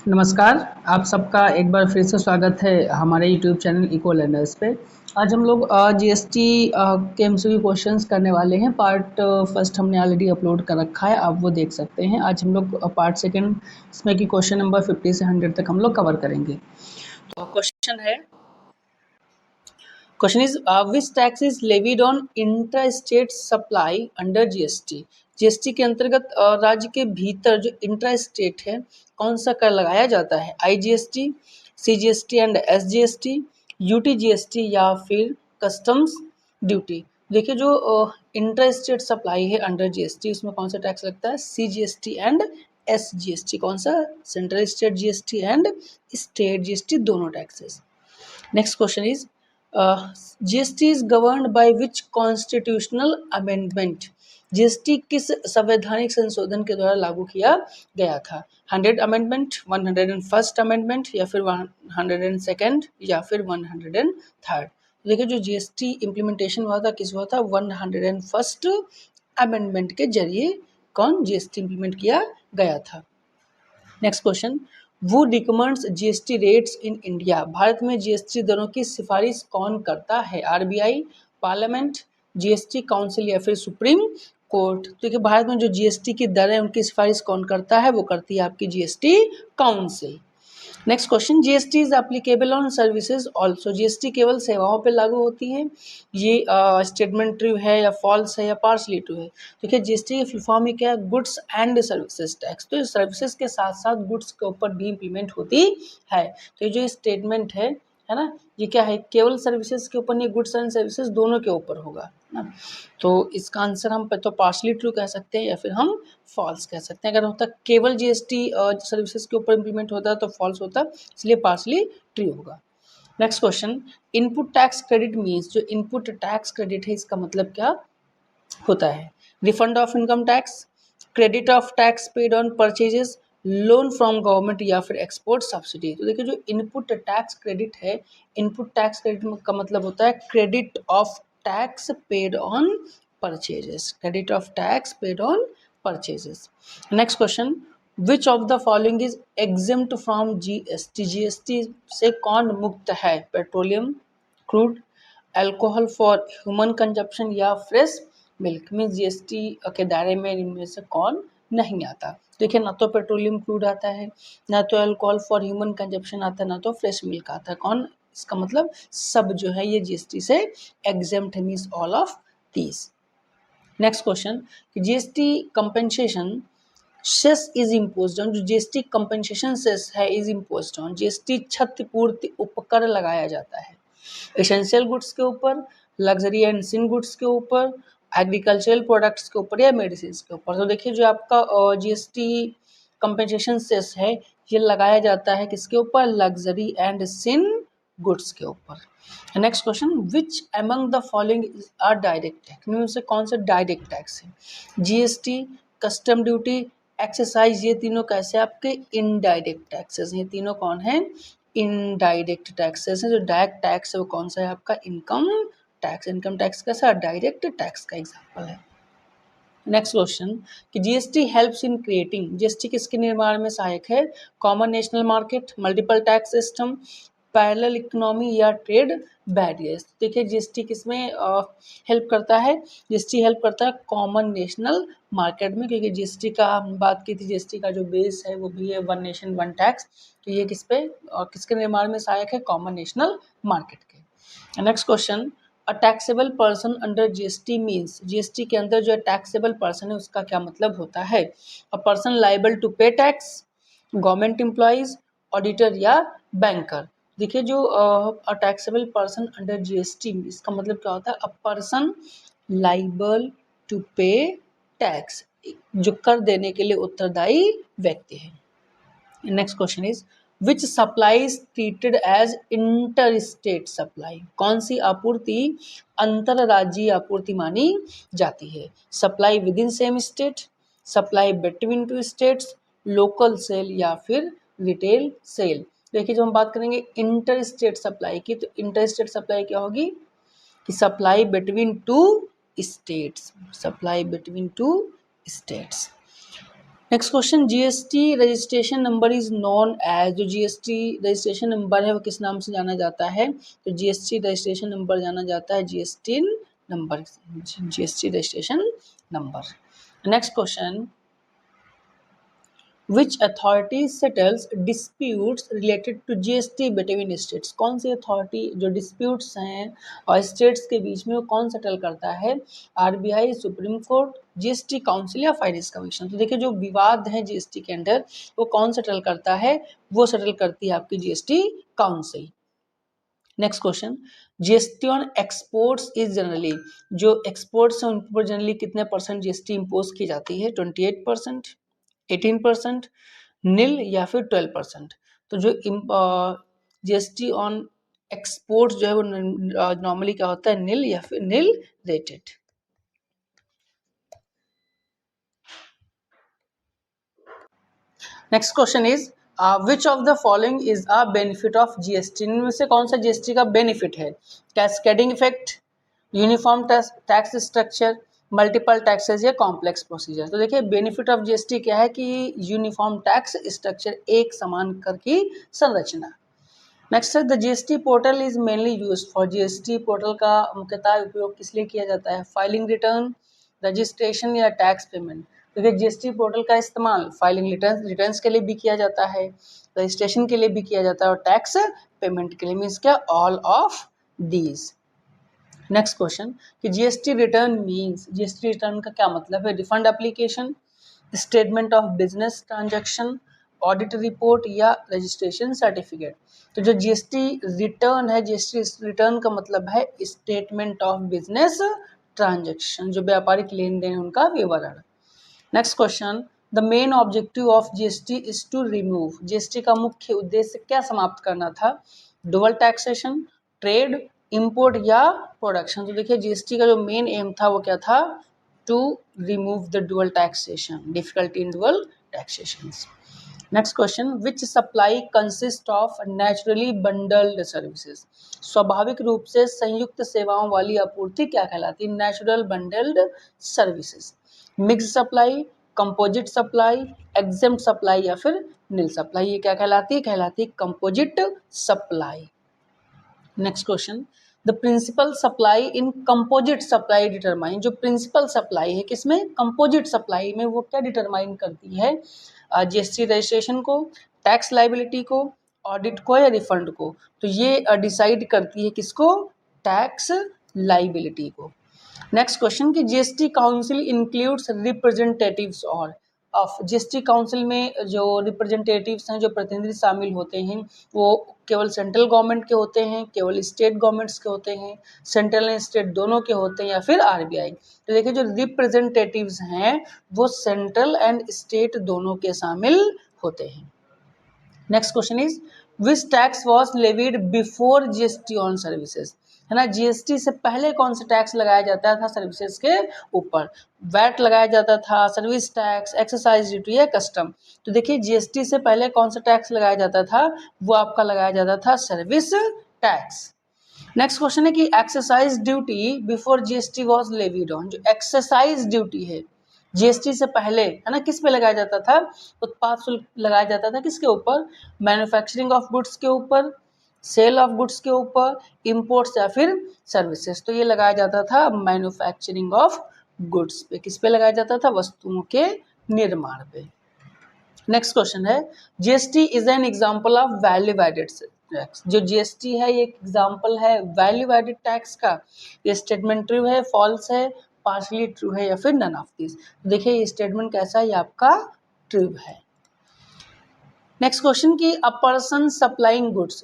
नमस्कार। आप सबका एक बार फिर से स्वागत है हमारे यूट्यूब चैनल इको लर्नर्स पे। आज हम लोग जीएसटी के एमसीक्यू क्वेश्चंस करने वाले हैं। पार्ट फर्स्ट हमने ऑलरेडी अपलोड कर रखा है, आप वो देख सकते हैं। आज हम लोग पार्ट सेकंड इसमें कि क्वेश्चन नंबर 50 से 100 तक हम लोग कवर करेंगे। तो question is which tax is levied on inter state supply under GST. GST के अंतर्गत राज्य के भीतर जो इंट्रा स्टेट है कौन सा कर लगाया जाता है? IGST, CGST and SGST, UTGST या फिर कस्टम्स ड्यूटी। देखिए जो इंट्रा स्टेट सप्लाई है अंडर जीएसटी उसमें कौन सा टैक्स लगता है? CGST and SGST. कौन सा? Central state GST and state GST, दोनों taxes. Next question is GST is governed by which constitutional amendment. GST किस संवैधानिक संशोधन के द्वारा लागू किया गया था? 100 अमेंडमेंट, 101st अमेंडमेंट या फिर 102nd या फिर 103rd। देखिए जो जीएसटी इम्प्लीमेंटेशन हुआ था किस हुआ था? 101st अमेंडमेंट के जरिए कौन जीएसटी इम्प्लीमेंट किया गया था। नेक्स्ट क्वेश्चन, वो recommends GST rates in India. Bharat में जीएसटी दरों की सिफारिश कौन करता है? आरबीआई, पार्लियामेंट, जीएसटी काउंसिल या फिर सुप्रीम कोर्ट। देखिए भारत में जो जीएसटी की दर है उनकी सिफारिश कौन करता है? वो करती है आपकी GST council. Next question, GST is applicable on services also. GST केवल सेवाओं पर लागू होती है। ये स्टेटमेंट ट्रू है या फॉल्स है या पार्शली ट्रू है? देखिए जीएसटी की फुल फॉर्म में क्या है? Goods and services tax. तो सर्विसेज के साथ साथ गुड्स के ऊपर भी इम्प्लीमेंट होती है। तो ये जो स्टेटमेंट है ना, ये क्या है? केवल सर्विसेज के ऊपर नहीं, गुड्स एंड सर्विसेज दोनों के ऊपर होगा ना। तो इसका आंसर हम तो पार्शली ट्रू कह सकते हैं या फिर हम फॉल्स कह सकते हैं। अगर होता केवल जीएसटी सर्विसेज के ऊपर इम्प्लीमेंट होता है तो फॉल्स होता, इसलिए पार्शली ट्रू होगा। Next question, input tax credit means. जो इनपुट टैक्स क्रेडिट है इसका मतलब क्या होता है? Refund of income tax, credit of tax paid on purchases, loan from government या फिर एक्सपोर्ट सब्सिडी। तो देखिए जो इनपुट टैक्स क्रेडिट है, इनपुट टैक्स क्रेडिट का मतलब होता है credit of tax paid on purchases, credit of tax paid on purchases. Next question, which of the following is exempt from GST. GST से कौन मुक्त है? Petroleum, crude, alcohol for human consumption या fresh milk. में GST के दायरे में इनमें से कौन नहीं आता? देखिए ना तो पेट्रोलियम क्रूड आता है, ना तो अल्कोहल फॉर ह्यूमन कंजप्शन आता है, ना तो फ्रेश मिल्क आता है। कौन? इसका मतलब सब जो है ये जीएसटी से एग्जेम्प्ट है, means all of these. Next question, GST compensation cess is imposed on. जो जीएसटी कंपेंसेशन सेस है इज इम्पोज्ड ऑन। जीएसटी क्षतिपूर्ति उपकर लगाया जाता है एसेंशियल गुड्स के ऊपर, लग्जरी एंड सिन गुड्स के ऊपर, एग्रीकल्चरल प्रोडक्ट्स के ऊपर या मेडिसिन के ऊपर। तो देखिए जो आपका जीएसटी कंपेंसेशन सेस है ये लगाया जाता है किसके ऊपर? लग्जरी एंड सिन गुड्स के ऊपर। Next question, which among the following are direct tax. इनमें से कौन सा डायरेक्ट टैक्स है? जीएसटी, कस्टम ड्यूटी, एक्साइज, ये तीनों कैसे आपके इनडायरेक्ट टैक्सेस हैं। तीनों कौन है? इनडायरेक्ट टैक्सेस है। जो डायरेक्ट टैक्स है वो कौन सा है आपका? Income tax. इनकम टैक्स कैसा? डायरेक्ट टैक्स का एग्जांपल है। नेक्स्ट क्वेश्चन, कि GST helps in creating. GST किसके निर्माण में सहायक है? Common national market, multiple tax system, parallel economy या ट्रेड बैरियर्स। देखिए जीएसटी किसमें हेल्प करता है? जीएसटी हेल्प करता है कॉमन नेशनल मार्केट में, क्योंकि जीएसटी का हम बात की थी, जीएसटी का जो बेस है वो भी है वन नेशन वन टैक्स। तो ये किस पे और किसके निर्माण में सहायक है? कॉमन नेशनल मार्केट के। नेक्स्ट क्वेश्चन, अ taxable person under GST means. GST के अंदर जो टैक्सेबल पर्सन है उसका क्या मतलब होता है? A person liable to pay tax, government employees, auditor या बैंकर। देखिए जो a taxable person under GST इसका मतलब क्या होता है? A person liable to pay tax, जो कर देने के लिए उत्तरदायी व्यक्ति है। Next question is, which supply treated as inter state supply. कौन सी आपूर्ति अंतरराज्यीय आपूर्ति मानी जाती है? Supply within same state, supply between two states, local cell या फिर रिटेल सेल। देखिए जब हम बात करेंगे इंटर स्टेट सप्लाई की, तो इंटर स्टेट सप्लाई क्या होगी? कि supply between two states, supply between two states. Next question, GST registration number is known as, जो जीएसटी रजिस्ट्रेशन नंबर है वो किस नाम से जाना जाता है? तो जीएसटी रजिस्ट्रेशन नंबर जाना जाता है GST number, GST registration number. Next question, which authority settles disputes related to GST between states? कौन सी अथॉरिटी जो डिस्प्यूट्स हैं और स्टेट्स के बीच में वो कौन सेटल करता है? RBI, supreme court, GST council या फाइनेंस कमीशन? तो देखिए जो विवाद है जीएसटी के अंदर वो कौन सेटल करता है? वो सेटल करती है आपकी GST council. Next question, GST on exports is generally, जो एक्सपोर्ट्स हैं उन पर जनरली कितने परसेंट जीएसटी इम्पोज की जाती है? 28%, 18%, नील या फिर 12%? तो जो जीएसटी ऑन एक्सपोर्ट्स जो है वो नॉर्मली क्या होता है? नील या फिर nil rated. Next question is which of the following is a benefit of GST? इनमें से कौन सा जीएसटी का बेनिफिट है? Cascading effect, uniform tax structure, multiple taxes या कॉम्प्लेक्स प्रोसीजर? तो देखिए बेनिफिट ऑफ जीएसटी क्या है कि यूनिफॉर्म टैक्स स्ट्रक्चर, एक समान कर की संरचना। नेक्स्ट है the GST portal is mainly use for, GST portal का मुख्यतः उपयोग किस लिए किया जाता है? फाइलिंग रिटर्न, रजिस्ट्रेशन या टैक्स पेमेंट? देखिए जीएसटी पोर्टल का इस्तेमाल फाइलिंग रिटर्न्स के लिए भी किया जाता है, रजिस्ट्रेशन के लिए भी किया जाता है और टैक्स पेमेंट के लिए, मीन्स क्या? All of these. Next question कि GST return means, GST return का क्या मतलब है? Refund application, statement of business transaction, audit report या रजिस्ट्रेशन सर्टिफिकेट? तो जो जीएसटी रिटर्न है, जीएसटी रिटर्न का मतलब है स्टेटमेंट ऑफ बिजनेस ट्रांजैक्शन, जो व्यापारिक लेन देन उनका विवरण। Next question, the main objective of GST is to remove, GST का मुख्य उद्देश्य क्या समाप्त करना था? डुअल टैक्सेशन, ट्रेड, इंपोर्ट या प्रोडक्शन? तो देखिए जीएसटी का जो मेन एम था वो क्या था? To remove the dual taxation, difficulty in dual taxation. Next question, which supply consist of naturally bundled services? स्वाभाविक रूप से संयुक्त सेवाओं वाली आपूर्ति क्या कहलाती है? Natural bundled services. Mix supply, composite supply, exempt supply या फिर नील सप्लाई? ये क्या कहलाती है? कहलाती है composite supply. Next question, the principal supply in composite supply determine, जो प्रिंसिपल सप्लाई है किसमें? कंपोजिट सप्लाई में, वो क्या डिटरमाइन करती है? जीएसटी रजिस्ट्रेशन को, टैक्स लाइबिलिटी को, ऑडिट को या रिफंड को? तो ये डिसाइड करती है किसको? टैक्स लाइबिलिटी को। नेक्स्ट क्वेश्चन कि जीएसटी काउंसिल इंक्लूड्स रिप्रेजेंटेटिव्स और ऑफ, जीएसटी काउंसिल में जो रिप्रेजेंटेटिव्स हैं, जो प्रतिनिधि शामिल होते हैं, वो केवल सेंट्रल गवर्नमेंट के होते हैं, केवल स्टेट गवर्नमेंट्स के होते हैं, सेंट्रल एंड स्टेट दोनों के होते हैं या फिर आरबीआई? तो देखिए जो रिप्रेजेंटेटिव्स हैं वो सेंट्रल एंड स्टेट दोनों के शामिल होते हैं। Next question is which tax was levied before GST on services? है ना, जीएसटी से पहले कौन सा टैक्स लगाया जाता था सर्विसेज के ऊपर? वैट लगाया जाता था, सर्विस टैक्स, एक्साइज ड्यूटी या कस्टम? तो देखिए जीएसटी से पहले कौन सा टैक्स लगाया जाता था? वो आपका लगाया जाता था सर्विस टैक्स। नेक्स्ट क्वेश्चन है कि excise duty before GST was levied on, जो एक्साइज ड्यूटी है जीएसटी से पहले, है ना, किस पे लगाया जाता था? उत्पाद शुल्क लगाया जाता था किसके ऊपर? मैन्युफैक्चरिंग ऑफ गुड्स के ऊपर, सेल ऑफ गुड्स के ऊपर, इंपोर्ट्स या फिर सर्विसेज? तो ये लगाया जाता था मैन्युफैक्चरिंग ऑफ गुड्स पे। किस पे लगाया जाता था? वस्तुओं के निर्माण पे। नेक्स्ट क्वेश्चन है GST is an example of value added tax, जो जीएसटी है ये एक एग्जांपल है वैल्यू एडेड टैक्स का। ये स्टेटमेंट ट्रू है, फॉल्स है, पार्शली ट्रू है या फिर नन ऑफ दिस? देखिए ये स्टेटमेंट कैसा है? ये आपका ट्रू है। नेक्स्ट क्वेश्चन की a person supplying goods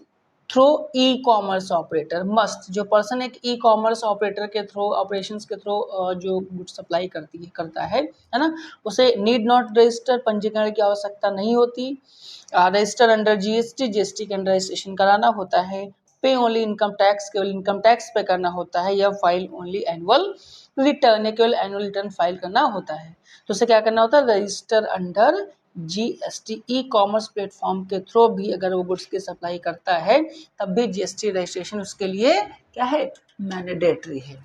through e commerce operator must, जो पर्सन एक ई कॉमर्स ऑपरेटर के थ्रू, ऑपरेशंस के थ्रू जो गुड सप्लाई करता है ना, उसे नीड नॉट रजिस्टर, पंजीकरण की आवश्यकता नहीं होती, रजिस्टर अंडर जीएसटी, जीएसटी के अंडर रजिस्ट्रेशन कराना होता है, पे ओनली इनकम टैक्स, केवल इनकम टैक्स पे करना होता है, या फाइल ओनली एनुअल रिटर्न, केवल एनुअल रिटर्न फाइल करना होता है। तो उसे क्या करना होता है? Register under GST. E commerce platform के थ्रू भी अगर वो गुड्स की सप्लाई करता है तब भी जीएसटी रजिस्ट्रेशन उसके लिए क्या है? मैंडेटरी है।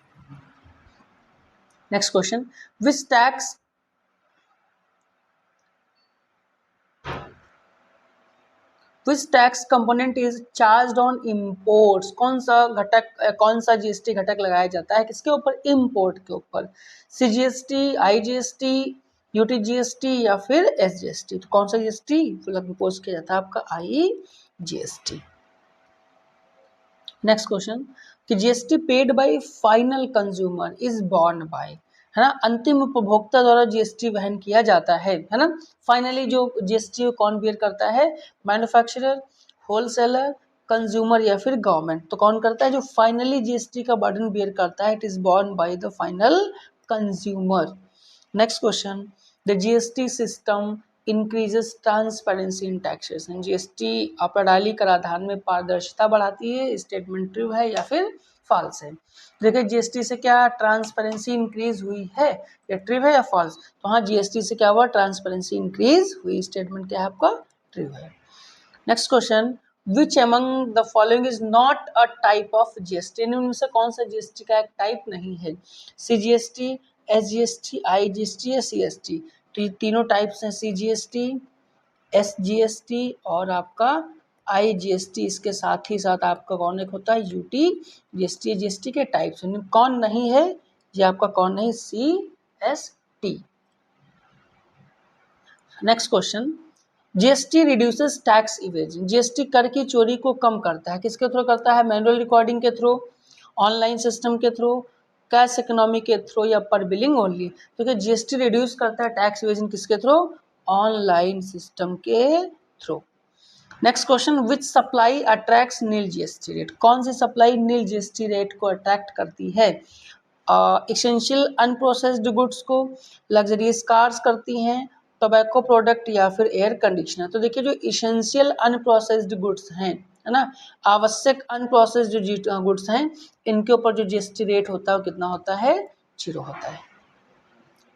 Next question, which tax which tax component is charged on imports, कौन सा जीएसटी घटक लगाया जाता है किसके ऊपर, इम्पोर्ट के ऊपर, सीजीएसटी, आईजीएसटी, यूटीजीएसटी या फिर एसजीएसटी। तो कौन सा जीएसटी इम्पोज किया जाता है, आपका आईजीएसटी। नेक्स्ट क्वेश्चन कि GST paid by final consumer is borne by, है ना, अंतिम उपभोक्ता द्वारा जीएसटी वहन किया जाता है ना। फाइनली जो जीएसटी कौन बियर करता है, मैन्युफैक्चरर, होलसेलर, कंज्यूमर या फिर गवर्नमेंट। तो कौन करता है, जो फाइनली जीएसटी का बर्डन बियर करता है, it is borne by the final consumer. Next question, the GST system increases transparency in taxation, GST प्रणाली कराधान में पारदर्शिता बढ़ाती है, स्टेटमेंट ट्रू है या फिर फॉल्स है। देखिए जीएसटी से क्या ट्रांसपेरेंसी इंक्रीज हुई है, या ट्रू है या फॉल्स, तो हाँ जीएसटी से क्या हुआ, ट्रांसपेरेंसी इंक्रीज हुई, स्टेटमेंट क्या है आपका, ट्रू है। Next question, which among the following is not a type of GST, इनमें से कौन सा जीएसटी का एक टाइप नहीं है, सीजीएसटी, एसजीएसटी, आईजीएसटी या सीएसटी। तो ये तीनों टाइप्स हैं, सीजीएसटी, एसजीएसटी और आपका आईजीएसटी। इसके साथ ही साथ आपका कौन एक होता है, यूटी जीएसटी। जीएसटी के टाइप्स कौन नहीं है, ये आपका कौन नहीं, CST. Next question, GST reduces tax evasion, GST कर की चोरी को कम करता है, किसके थ्रू करता है, मैनुअल रिकॉर्डिंग के थ्रू, ऑनलाइन सिस्टम के थ्रू, कैश इकोनॉमी के थ्रू या पर बिलिंग ओनली। क्योंकि जीएसटी रिड्यूस करता है टैक्स इवेजन किसके थ्रू, ऑनलाइन सिस्टम के through. Next question, which supply attracts nil GST rate, कौन सी सप्लाई नील जीएसटी रेट को अट्रैक्ट करती है, एसेंशियल अनप्रोसेस्ड गुड्स को, लग्जरियस कार्स करती हैं, टोबैको प्रोडक्ट या फिर एयर कंडीशनर। तो देखिए जो इसेंशियल अनप्रोसेस्ड गुड्स हैं, है ना, आवश्यक अनप्रोसेस्ड जो गुड्स हैं, इनके ऊपर जो जीएसटी रेट होता है वो कितना होता है, 0 होता है।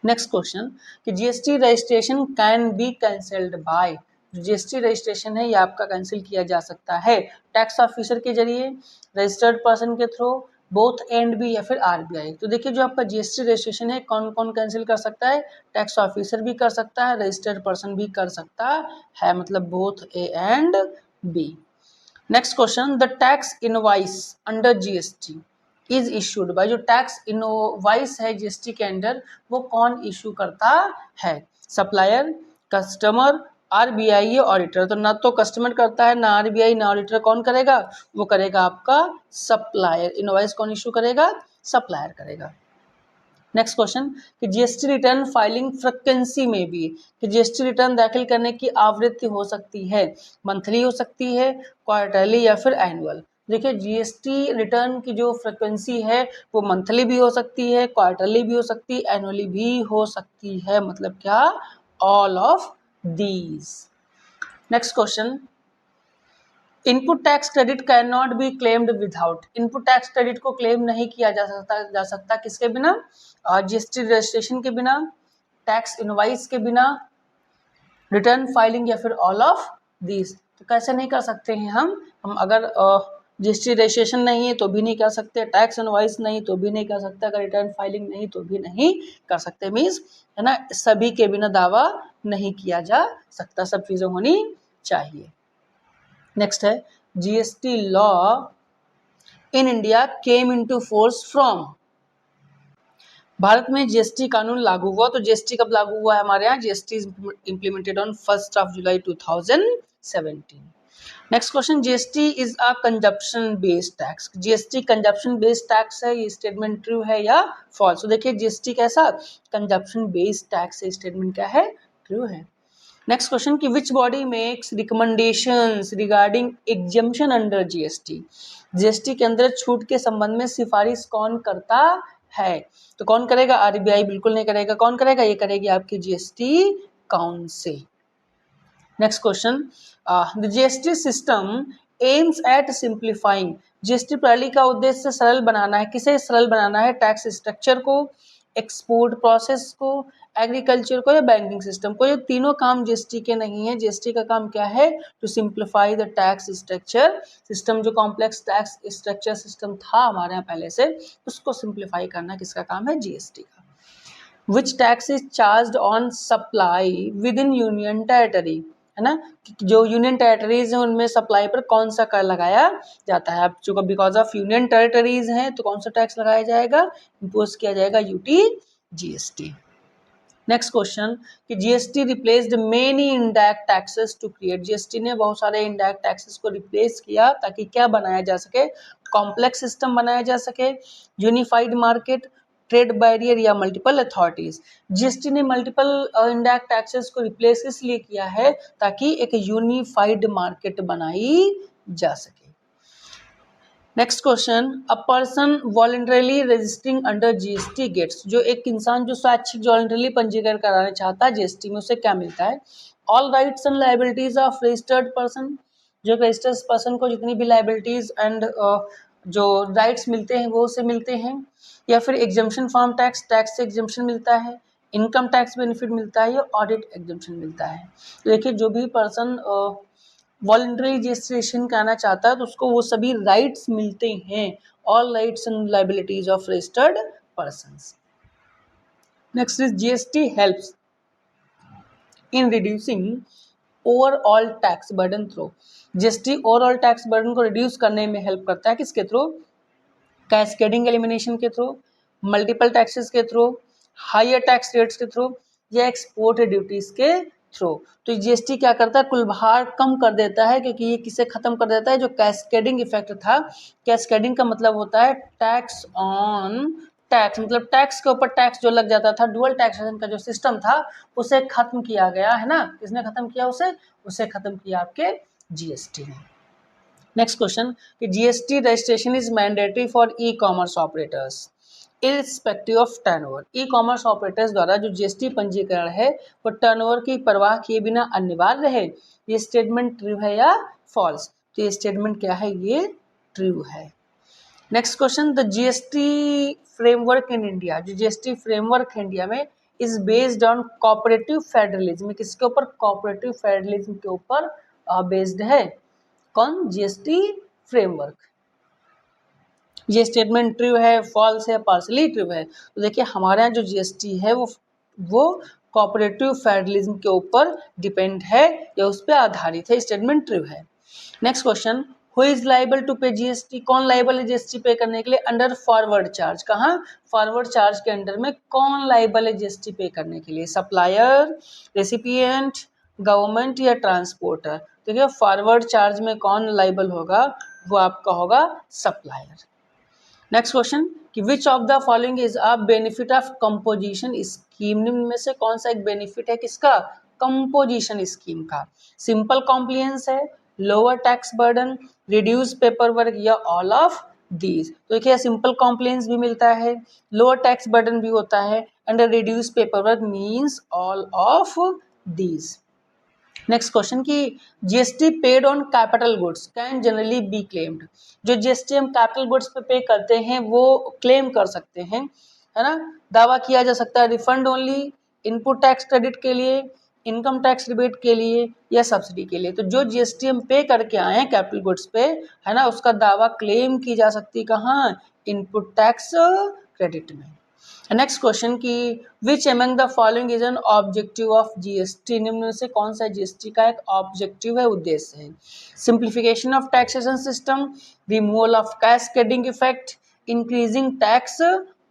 नेक्स्ट क्वेश्चन कि GST registration can be cancelled by, GST registration है ये आपका कैंसिल किया जा सकता है टैक्स ऑफिसर के जरिए, रजिस्टर्ड पर्सन के थ्रू, बोथ एंड बी या फिर आरबीआई। तो देखिए जो आपका जीएसटी रजिस्ट्रेशन है कौन कौन कैंसिल कर सकता है, टैक्स ऑफिसर भी कर सकता है, रजिस्टर्ड पर्सन भी कर सकता है, मतलब both A and B. Next question, the tax invoice under GST is issued by, जो टैक्स इनवॉइस है जीएसटी के अंडर वो कौन इशू करता है, सप्लायर, कस्टमर, आरबीआई या ऑडिटर। तो ना तो कस्टमर करता है, ना आरबीआई ना ऑडिटर, कौन करेगा, वो करेगा आपका सप्लायर। इनवॉइस कौन इशू करेगा, सप्लायर करेगा। नेक्स्ट क्वेश्चन कि जीएसटी रिटर्न फाइलिंग फ्रीक्वेंसी में भी, कि जीएसटी रिटर्न दाखिल करने की आवृत्ति हो सकती है, मंथली हो सकती है, क्वार्टरली या फिर एनुअल। देखिए जीएसटी रिटर्न की जो फ्रीक्वेंसी है वो मंथली भी हो सकती है, क्वार्टरली भी हो सकती है, एनुअली भी हो सकती है, मतलब क्या, all of these. Next question, input tax credit can not be claimed without, input tax credit को क्लेम नहीं किया जा सकता किसके बिना, जीएसटी रजिस्ट्रेशन के बिना, टैक्स इनवाइस के बिना, रिटर्न फाइलिंग या फिर ऑल ऑफ दिस। तो कैसे नहीं कर सकते हैं हम अगर जीएसटी रजिस्ट्रेशन नहीं है तो भी नहीं कर सकते, टैक्स इनवाइस नहीं तो भी नहीं कर सकते, अगर रिटर्न फाइलिंग नहीं तो भी नहीं कर सकते, मीन्स है ना, सभी के बिना दावा नहीं किया जा सकता, सब चीज़ें होनी चाहिए। नेक्स्ट है GST law in India came into force from, Bharat में जीएसटी कानून लागू हुआ, तो जीएसटी कब लागू हुआ है हमारे यहाँ, GST implemented on 1 July 2017। Next question, GST is a consumption based tax, GST consumption based tax है, ये स्टेटमेंट ट्रू है या फॉल्स। तो देखिए जीएसटी कैसा कंजप्शन बेस्ड टैक्स है, स्टेटमेंट क्या है, ट्रू है। नेक्स्ट क्वेश्चन कि which body makes recommendations regarding exemption under GST, GST के अंदर छूट के संबंध में सिफारिश कौन करता है, तो कौन करेगा, आरबीआई बिल्कुल नहीं करेगा, कौन करेगा, ये करेगी आपकी GST council. Next question, the GST system aims at simplifying, GST प्रणाली का उद्देश्य सरल बनाना है, किसे सरल बनाना है, टैक्स स्ट्रक्चर को, एक्सपोर्ट प्रोसेस को, एग्रीकल्चर को या बैंकिंग सिस्टम को। ये तीनों काम जीएसटी के नहीं है, जीएसटी का काम क्या है, to simplify the tax structure system, जो कॉम्प्लेक्स टैक्स स्ट्रक्चर सिस्टम था हमारे यहाँ पहले से, उसको सिंप्लीफाई करना किसका काम है, जीएसटी का। Which tax is charged on supply within union territory, है ना, कि जो यूनियन टेरिटरीज हैं उनमें सप्लाई पर कौन सा कर लगाया जाता है। अब चूंकि बिकॉज ऑफ यूनियन टेरिटरीज हैं तो कौन सा टैक्स लगाया जाएगा, इम्पोज किया जाएगा यूटी जीएसटी। नेक्स्ट क्वेश्चन कि GST replaced many indirect taxes to create, GST ने बहुत सारे इनडायरेक्ट टैक्सेस को रिप्लेस किया ताकि क्या बनाया जा सके, कॉम्प्लेक्स सिस्टम बनाया जा सके, यूनिफाइड मार्केट, ट्रेड बैरियर या मल्टीपल अथॉरिटीज। जीएसटी ने मल्टीपल इनडायरेक्ट टैक्सेस को रिप्लेस इसलिए किया है ताकि एक यूनिफाइड मार्केट बनाई जा सके। Next question, a person voluntarily registering under GST gets, जो एक इंसान जो स्वैच्छिक वॉलंटरली पंजीकरण कराना चाहता है जीएसटी में, उसे क्या मिलता है, all rights and liabilities of registered person, जो रजिस्टर्ड पर्सन को जितनी भी लायबिलिटीज एंड जो राइट्स मिलते हैं वो उसे मिलते हैं, या फिर एग्जम्पशन फ्रॉम टैक्स, टैक्स से एग्जम्पशन मिलता है, इनकम टैक्स बेनिफिट मिलता है या ऑडिट एग्जम्पशन मिलता है। तो देखिए जो भी पर्सन वॉलंटरी रजिस्ट्रेशन कराना चाहता है तो उसको वो सभी राइट्स मिलते हैं, all rights and liabilities of registered persons. Next is GST helps in reducing overall tax burden through, GST overall tax burden को रिड्यूस करने में हेल्प करता है, किसके थ्रू, कैस्केडिंग एलिमिनेशन के थ्रू, मल्टीपल टैक्सेस के थ्रू, हायर टैक्स रेट्स के through या एक्सपोर्ट ड्यूटीज के थ्रू। तो जीएसटी क्या करता है, कुल भार कम कर देता है, क्योंकि ये किसे खत्म कर देता है, जो कैस्केडिंग इफेक्ट था। कैस्केडिंग का मतलब होता है टैक्स ऑन टैक्स, मतलब टैक्स के ऊपर टैक्स जो लग जाता था, डुअल टैक्सेशन का जो सिस्टम था उसे खत्म किया गया है ना, किसने खत्म किया उसे खत्म किया आपके जीएसटी ने। नेक्स्ट क्वेश्चन कि GST registration is mandatory for e commerce operators irrespective of turnover, e commerce operators द्वारा जो जीएसटी पंजीकरण है वो टर्नओवर की परवाह किए बिना अनिवार्य है। ये स्टेटमेंट ट्रू है या फॉल्स, तो ये स्टेटमेंट क्या है, ये ट्रू है। Next question, the GST framework in India, जो जीएसटी फ्रेमवर्क है इंडिया में is based on cooperative federalism, किसके ऊपर, कोऑपरेटिव फेडरलिज्म के ऊपर बेस्ड है, कौन, जीएसटी फ्रेमवर्क। ये स्टेटमेंट ट्रू है, फॉल्स है, पार्शली ट्रू है, तो देखिए हमारे यहाँ जो जीएसटी है वो कोऑपरेटिव फेडरलिज्म के ऊपर डिपेंड है या उस पर आधारित है, स्टेटमेंट ट्रू है। Next question, who is liable to pay GST, कौन लाइबल है जीएसटी पे करने के लिए, अंडर फॉरवर्ड चार्ज, कहाँ, फॉरवर्ड चार्ज के अंडर में कौन लाइबल है जीएसटी पे करने के लिए, सप्लायर, रेसिपिएंट, गवर्नमेंट या ट्रांसपोर्टर। देखिए फॉरवर्ड चार्ज में कौन लाइबल होगा, वो आपका होगा सप्लायर। नेक्स्ट क्वेश्चन कि विच of the following is a benefit of composition scheme, निम्न में से कौन सा एक बेनिफिट है किसका, कंपोजिशन स्कीम का, सिंपल कॉम्प्लायंस है, lower tax burden, reduce paper work या ऑल ऑफ दीज। तो देखिए सिंपल कॉम्प्लायंस भी मिलता है, लोअर टैक्स बर्डन भी होता है and reduce paper work means all of these. Next question कि GST paid on capital goods can generally be claimed, जो जीएसटी हम कैपिटल गुड्स पे करते हैं वो क्लेम कर सकते हैं, है ना, दावा किया जा सकता है refund only, input tax credit के लिए, इनकम टैक्स रिबेट के लिए या सब्सिडी के लिए। तो जो जीएसटी हम पे करके आए हैं कैपिटल गुड्स पे, है ना, उसका दावा क्लेम की जा सकती है कहाँ, इनपुट टैक्स क्रेडिट में। नेक्स्ट क्वेश्चन की which among the following is an objective of GST, निम्न में से कौन सा जीएसटी का एक ऑब्जेक्टिव है, उद्देश्य है, simplification of taxation system, removal of cascading effect, increasing tax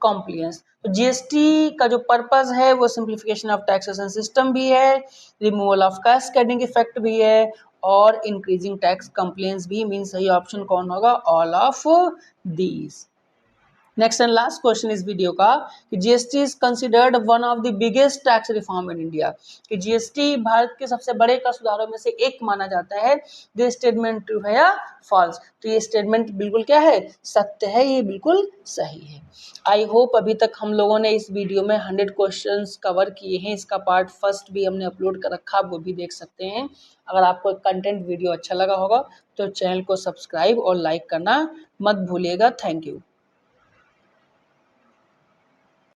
compliance. तो जीएसटी का जो पर्पस है वो सिंप्लीफिकेशन ऑफ टैक्सेशन सिस्टम भी है, रिमूवल ऑफ कैस्केडिंग इफेक्ट भी है और इंक्रीजिंग टैक्स कॉम्प्लायंस भी, मीन सही ऑप्शन कौन होगा, all of these. Next and last question इस वीडियो का कि GST is considered one of the biggest tax reform in India, कि जीएसटी भारत के सबसे बड़े कर सुधारों में से एक माना जाता है, ये स्टेटमेंट ट्रू है या फॉल्स, तो ये स्टेटमेंट बिल्कुल क्या है, सत्य है, ये बिल्कुल सही है। आई होप अभी तक हम लोगों ने इस वीडियो में 100 क्वेश्चंस कवर किए हैं, इसका पार्ट फर्स्ट भी हमने अपलोड कर रखा, वो भी देख सकते हैं। अगर आपको कंटेंट वीडियो अच्छा लगा होगा तो चैनल को सब्सक्राइब और लाइक करना मत भूलिएगा। Thank you.